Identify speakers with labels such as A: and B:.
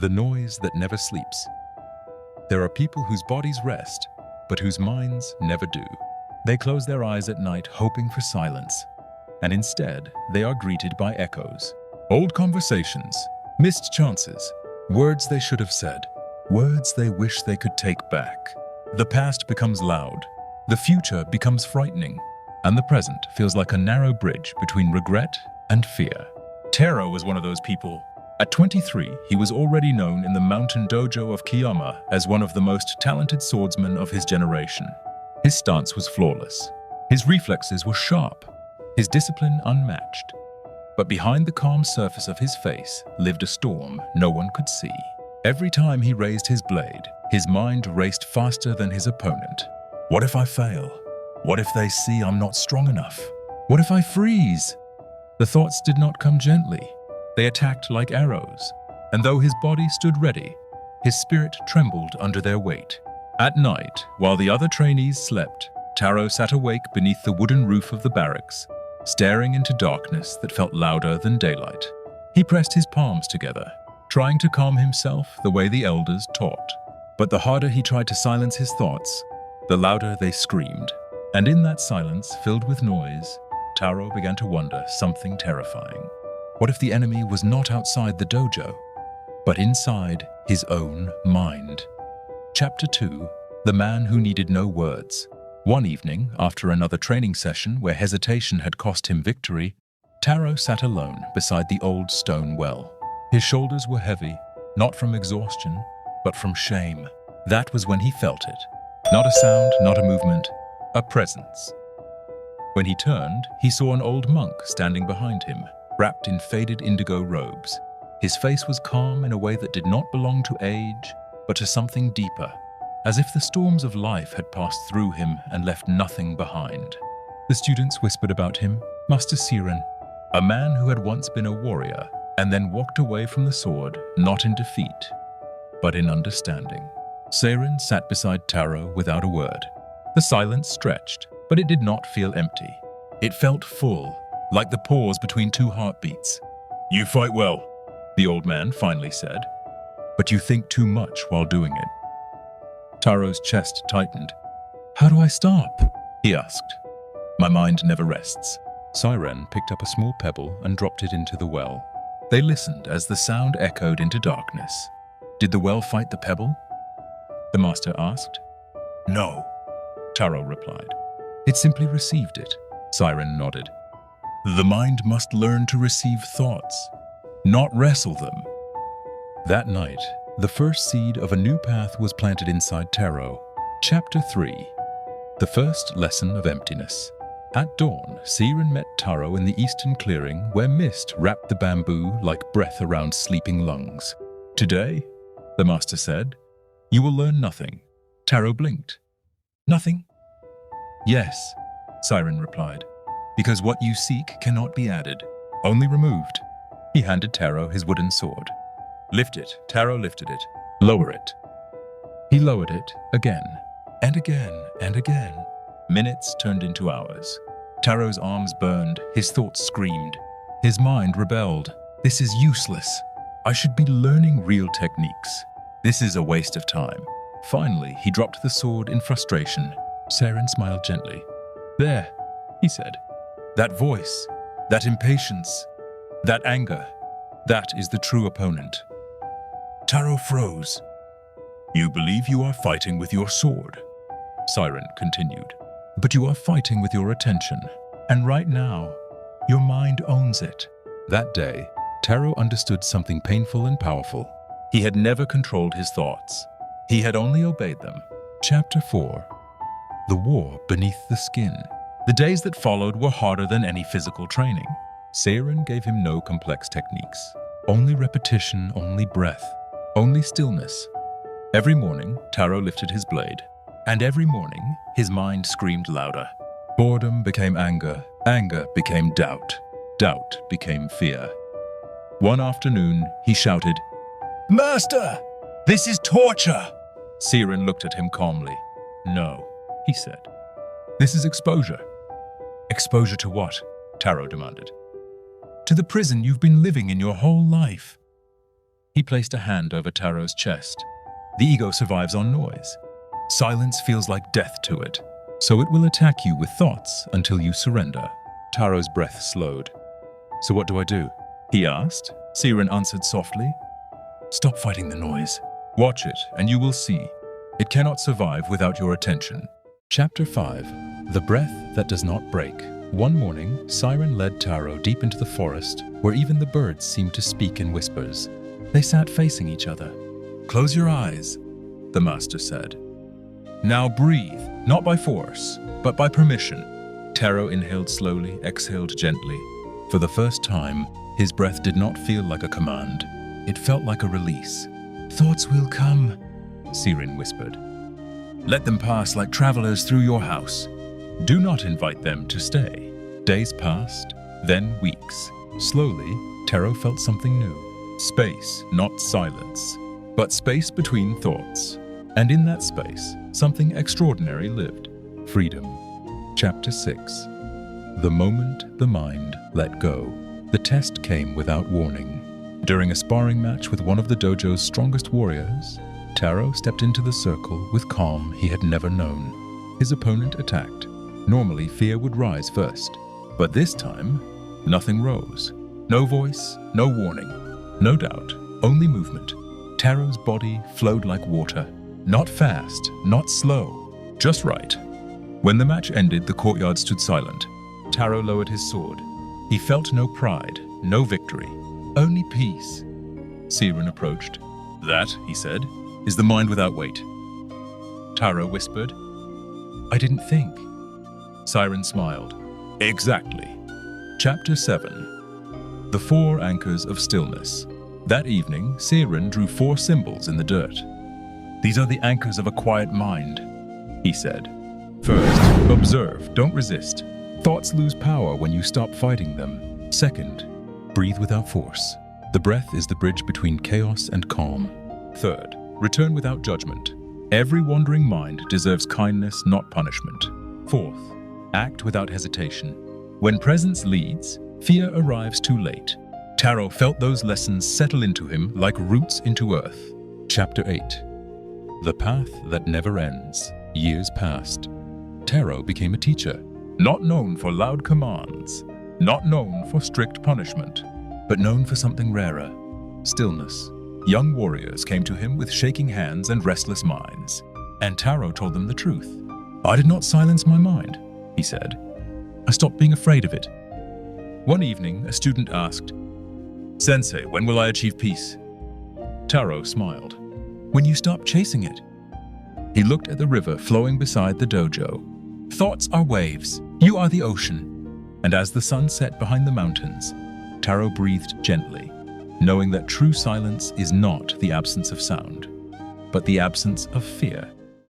A: The noise that never sleeps. There are people whose bodies rest, but whose minds never do. They close their eyes at night hoping for silence, and instead they are greeted by echoes. Old conversations, missed chances, words they should have said, words they wish they could take back. The past becomes loud, the future becomes frightening, and the present feels like a narrow bridge between regret and fear. Taro was one of those people. At 23, he was already known in the mountain dojo of Kiyama as one of the most talented swordsmen of his generation. His stance was flawless. His reflexes were sharp, his discipline unmatched. But behind the calm surface of his face lived a storm no one could see. Every time he raised his blade, his mind raced faster than his opponent. What if I fail? What if they see I'm not strong enough? What if I freeze? The thoughts did not come gently. They attacked like arrows, and though his body stood ready, his spirit trembled under their weight. At night, while the other trainees slept, Taro sat awake beneath the wooden roof of the barracks, staring into darkness that felt louder than daylight. He pressed his palms together, trying to calm himself the way the elders taught. But the harder he tried to silence his thoughts, the louder they screamed. And in that silence, filled with noise, Taro began to wonder something terrifying. What if the enemy was not outside the dojo, but inside his own mind? Chapter 2: The Man Who Needed No Words. One evening, after another training session where hesitation had cost him victory, Taro sat alone beside the old stone well. His shoulders were heavy, not from exhaustion, but from shame. That was when he felt it. Not a sound, not a movement, a presence. When he turned, he saw an old monk standing behind him, wrapped in faded indigo robes. His face was calm in a way that did not belong to age, but to something deeper, as if the storms of life had passed through him and left nothing behind. The students whispered about him, Master Siren, a man who had once been a warrior and then walked away from the sword, not in defeat, but in understanding. Siren sat beside Taro without a word. The silence stretched, but it did not feel empty. It felt full, like the pause between two heartbeats. You fight well, the old man finally said, but you think too much while doing it. Taro's chest tightened. How do I stop? He asked. My mind never rests. Siren picked up a small pebble and dropped it into the well. They listened as the sound echoed into darkness. Did the well fight the pebble? The master asked. No, Taro replied. It simply received it. Siren nodded. The mind must learn to receive thoughts, not wrestle them. That night, the first seed of a new path was planted inside Taro. Chapter 3: The First Lesson of Emptiness. At dawn, Siren met Taro in the eastern clearing where mist wrapped the bamboo like breath around sleeping lungs. Today, the master said, you will learn nothing. Taro blinked. Nothing? Yes, Siren replied. Because what you seek cannot be added, only removed. He handed Taro his wooden sword. Lift it. Taro lifted it. Lower it. He lowered it again, and again, and again. Minutes turned into hours. Taro's arms burned, his thoughts screamed. His mind rebelled. This is useless. I should be learning real techniques. This is a waste of time. Finally, he dropped the sword in frustration. Siren smiled gently. There, he said. That voice, that impatience, that anger, that is the true opponent. Taro froze. You believe you are fighting with your sword, Siren continued. But you are fighting with your attention. And right now, your mind owns it. That day, Taro understood something painful and powerful. He had never controlled his thoughts. He had only obeyed them. Chapter 4: The War Beneath the Skin. The days that followed were harder than any physical training. Siren gave him no complex techniques. Only repetition, only breath, only stillness. Every morning, Taro lifted his blade. And every morning, his mind screamed louder. Boredom became anger. Anger became doubt. Doubt became fear. One afternoon, he shouted, Master! This is torture! Siren looked at him calmly. No, he said. This is exposure. Exposure to what? Taro demanded. To the prison you've been living in your whole life. He placed a hand over Taro's chest. The ego survives on noise. Silence feels like death to it, so it will attack you with thoughts until you surrender. Taro's breath slowed. So what do I do? He asked. Siren answered softly. Stop fighting the noise. Watch it, and you will see. It cannot survive without your attention. Chapter 5. The Breath That Does Not Break. One morning, Siren led Taro deep into the forest, where even the birds seemed to speak in whispers. They sat facing each other. Close your eyes, the master said. Now breathe, not by force, but by permission. Taro inhaled slowly, exhaled gently. For the first time, his breath did not feel like a command. It felt like a release. Thoughts will come, Siren whispered. Let them pass like travelers through your house. Do not invite them to stay. Days passed, then weeks. Slowly, Taro felt something new. Space, not silence, but space between thoughts. And in that space, something extraordinary lived. Freedom. Chapter 6. The moment the mind let go. The test came without warning. During a sparring match with one of the dojo's strongest warriors, Taro stepped into the circle with calm he had never known. His opponent attacked. Normally, fear would rise first. But this time, nothing rose. No voice, no warning, no doubt, only movement. Taro's body flowed like water. Not fast, not slow, just right. When the match ended, the courtyard stood silent. Taro lowered his sword. He felt no pride, no victory, only peace. Siren approached. That, he said, is the mind without weight. Taro whispered. I didn't think. Siren smiled. Exactly. Chapter 7. The 4 Anchors of Stillness. That evening, Siren drew 4 symbols in the dirt. These are the anchors of a quiet mind, he said. First, observe, don't resist. Thoughts lose power when you stop fighting them. Second, breathe without force. The breath is the bridge between chaos and calm. Third, return without judgment. Every wandering mind deserves kindness, not punishment. Fourth, act without hesitation. When presence leads, fear arrives too late. Taro felt those lessons settle into him like roots into earth. Chapter 8. The Path That Never Ends. Years passed. Taro became a teacher, not known for loud commands, not known for strict punishment, but known for something rarer, stillness. Young warriors came to him with shaking hands and restless minds, and Taro told them the truth. I did not silence my mind, he said. I stopped being afraid of it. One evening, a student asked, Sensei, when will I achieve peace? Taro smiled. When you stop chasing it. He looked at the river flowing beside the dojo. Thoughts are waves. You are the ocean. And as the sun set behind the mountains, Taro breathed gently, knowing that true silence is not the absence of sound, but the absence of fear.